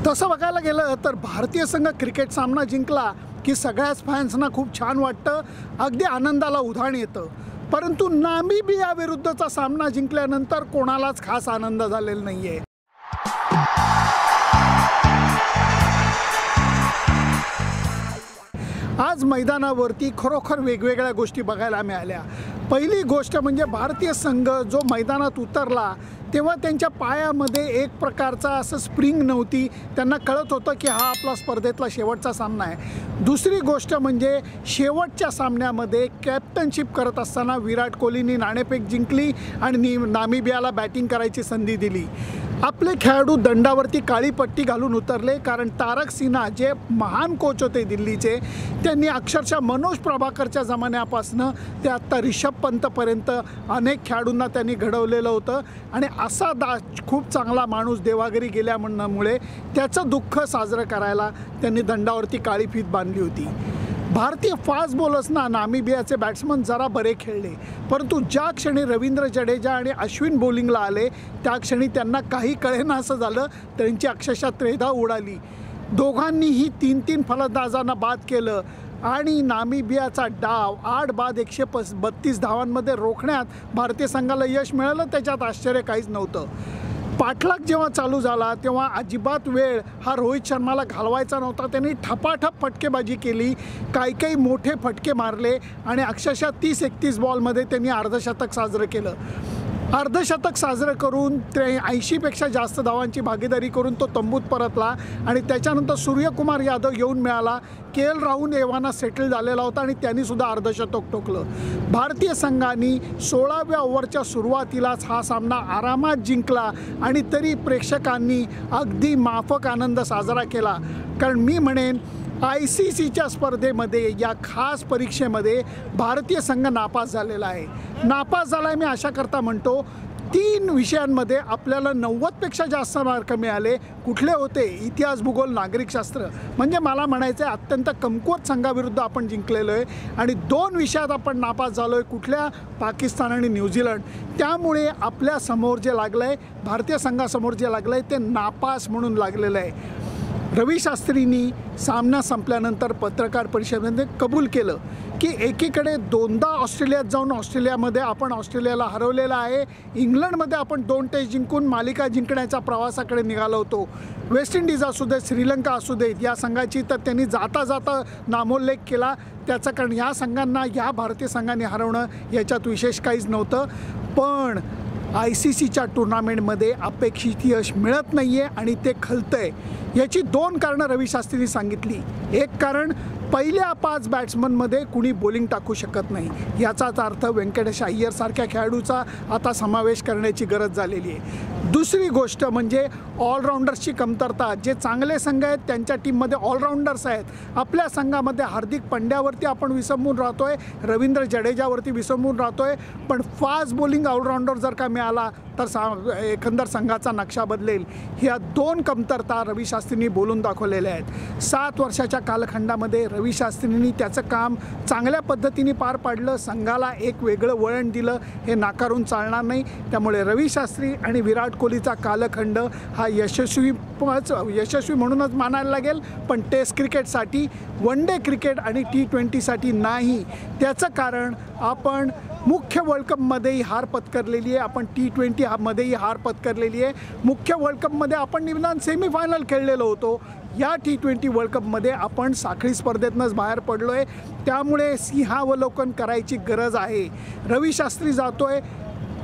तसं बघायला गेलं तर भारतीय संघ क्रिकेट सामना जिंकला की सगळ्याच फॅन्सना खूप छान वाटतं, अगदी आनंदाला उधाण येतं. परंतु नामिबिया विरुद्धचा सामना जिंकल्यानंतर कोणालाच खास आनंद झालेला नाहीये. आज मैदानावरती खरोखर वेगवेगळ्या गोष्टी बघायला मिळाल्या. पहिली गोष्ट म्हणजे भारतीय संघ जो मैदानात उतरला तेव्हा त्यांच्या पायामध्ये एक प्रकारचा असं स्प्रिंग नव्हती. त्यांना कळत होतं की हा आपला स्पर्धेतला शेवटचा सामना आहे. दुसरी गोष्ट म्हणजे शेवटच्या सामन्यामध्ये कॅप्टनशिप करत असताना विराट कोहलीने नाणेफेक जिंकली आणि नामिबियाला बॅटिंग करायची संधी दिली. आपले खेळाडू दंडावरती काळी पट्टी घालून उतरले, कारण तारक सिन्हा जे महान कोच होते दिल्लीचे, त्यांनी अक्षरशः मनोज प्रभाकरच्या जमान्यापासून ते आत्ता रिषभ पंतपर्यंत अनेक खेळाडूंना त्यांनी घडवलेलं होतं. आणि असा खूप चांगला माणूस देवाघरी गेल्या म्हणण्यामुळे त्याचं दुःख साजरं करायला त्यांनी दंडावरती काळी फीत बांधली होती. भारतीय फास्ट बॉलर्सना नामिबियाचे बॅट्समन जरा बरे खेळले, परंतु ज्या क्षणी रवींद्र जडेजा आणि अश्विन बॉलिंगला आले त्या क्षणी त्यांना काही कळेना असं झालं. त्यांची अक्षरशः त्रेधा उडाली. दोघांनीही 3-3 फलंदाजांना बाद केलं आणि नामिबियाचा डाव 8 बाद 132 धावांमध्ये रोखण्यात भारतीय संघाला यश मिळालं. त्याच्यात आश्चर्य काहीच नव्हतं. पाठलाग जेव्हा चालू झाला तेव्हा अजिबात वेळ हा रोहित शर्माला घालवायचा नव्हता. त्यांनी ठपाठप फटकेबाजी केली, काही मोठे फटके मारले आणि अक्षरशः 30-31 बॉलमध्ये त्यांनी अर्धशतक साजरं केलं. अर्धशतक साजरं करून 80पेक्षा जास्त धावांची भागीदारी करून तो तंबूत परतला आणि त्याच्यानंतर सूर्यकुमार यादव येऊन मिळाला. KL राहुल एव्हाना सेटल झालेला होता आणि त्यांनीसुद्धा अर्धशतक ठोकलं. भारतीय संघाने 16व्या ओव्हरच्या सुरुवातीलाच हा सामना आरामात जिंकला आणि तरी प्रेक्षकांनी अगदी माफक आनंद साजरा केला. कारण मी म्हणेन ICCच्या स्पर्धेमध्ये या खास परीक्षेमध्ये भारतीय संघ नापास झालेला आहे. नापास झाला आहे मी अशा करता म्हणतो, 3 विषयांमध्ये आपल्याला 90पेक्षा जास्त मार्क मिळाले. कुठले होते? इतिहास, भूगोल, नागरिकशास्त्र. म्हणजे मला म्हणायचं आहे अत्यंत कमकुवत संघाविरुद्ध आपण जिंकलेलो आहे. आणि 2 विषयात आपण नापास झालो आहे. कुठल्या? पाकिस्तान आणि न्यूझीलंड. त्यामुळे आपल्या समोर जे लागलं आहे, भारतीय संघासमोर जे लागलं आहे ते नापास म्हणून लागलेलं आहे. रवी शास्त्रींनी सामना संपल्यानंतर पत्रकार परिषदेमध्ये कबूल केलं की एकीकडे 2दा ऑस्ट्रेलियात जाऊन ऑस्ट्रेलियामध्ये आपण ऑस्ट्रेलियाला हरवलेलं आहे. इंग्लंडमध्ये आपण 2 टेस्ट जिंकून मालिका जिंकण्याच्या प्रवासाकडे निघालो होतो. वेस्ट इंडिज असू दे, श्रीलंका असू दे, या संघाची तर त्यांनी जाता जाता नामोल्लेख केला. त्याचं कारण या संघांना या भारतीय संघाने हरवणं याच्यात विशेष काहीच नव्हतं. पण ICCच्या टुर्नामेंटमध्ये अपेक्षित यश मिळत नाही आहे आणि ते खलतं आहे. याची 2 कारणं रवी शास्त्रींनी सांगितली. एक कारण, पहिल्या 5 बॅट्समनमध्ये कुणी बॉलिंग टाकू शकत नाही. याचाच अर्थ व्यंकटेश अय्यरसारख्या खेळाडूचा आता समावेश करण्याची गरज झालेली आहे. दुसरी गोष्ट म्हणजे ऑलराऊंडर्सची कमतरता. जे चांगले संघ आहेत त्यांच्या टीममध्ये ऑलराऊंडर्स आहेत. आपल्या संघामध्ये हार्दिक पंड्यावरती आपण विसंबून राहतो आहे, रवींद्र जडेजावरती विसंबून राहतो आहे. पण फास्ट बॉलिंग ऑलराऊंडर जर का मिळाला तर एकंदर संघाचा नक्षा बदलेल. ह्या 2 कमतरता रवी शास्त्रींनी बोलून दाखवलेल्या आहेत. 7 वर्षाच्या कालखंडामध्ये रवी शास्त्रींनी त्याचं काम चांगल्या पद्धतीने पार पाडलं. संघाला एक वेगळं वळण दिलं, हे नाकारून चालणार नाही. त्यामुळे रवी शास्त्री आणि विराट कोहलीचा कालखंड हा यशस्वी म्हणूनच मानायला लागेल. पण टेस्ट क्रिकेटसाठी, वन डे क्रिकेट आणि T20साठी नाही. त्याचं कारण आपण मुख्य वर्ल्ड कपमध्येही हार पत्करलेली आहे, आपण T20 मध्येही हार पत्करलेली आहे. मुख्य वर्ल्ड कपमध्ये आपण निदान सेमीफायनल खेळलेलो होतो. या T20 वर्ल्ड कपमध्ये आपण साखळी स्पर्धेतनंच बाहेर पडलो आहे. त्यामुळे सिंहावलोकन करायची गरज आहे. रवी शास्त्री जातोय,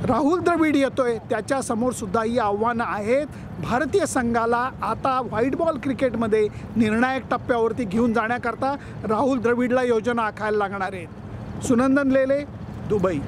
राहुल द्रविड येतोय, त्याच्यासमोरसुद्धा ही आव्हानं आहेत. भारतीय संघाला आता व्हाईट बॉल क्रिकेटमध्ये निर्णायक टप्प्यावरती घेऊन जाण्याकरता राहुल द्रविडला योजना आखायला लागणार आहेत. सुनंदन लेले, दुबई.